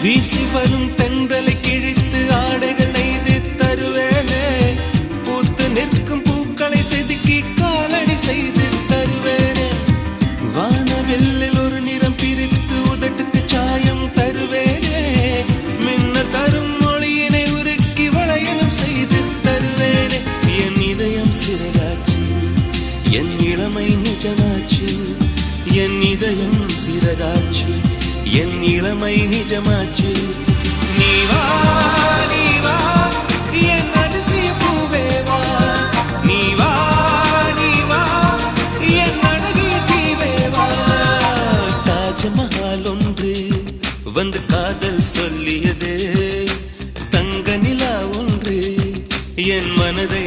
வீசி வரும் தென்றலை கிழித்து ஆடைகள் நெய்து தருவேனே. பூத்து நிற்கும் பூக்களை செதுக்கி காலடி செய்து தருவேனே. வானவெல்லில் ஒரு நிறம் பிரித்து உதட்டுக்கு சாயம் தருவேனே. மின்ன தரும் மொழியினை உருக்கி வளையலும் செய்து தருவேனே. என் இதயம் சிறகாச்சு, என் இளமை நிஜமாச்சு. என் இதயம் சிறகாச்சு, என் இளமை நிஜமாச்சு. நீ வா நீ வா என் அதிசய பூவே வா. நீ வா நீ வா என் அழகிய தீவே வா. தாஜ்மஹால் ஒன்று வந்து காதல் சொல்லியது. தங்க நிலா ஒன்று என் மனதை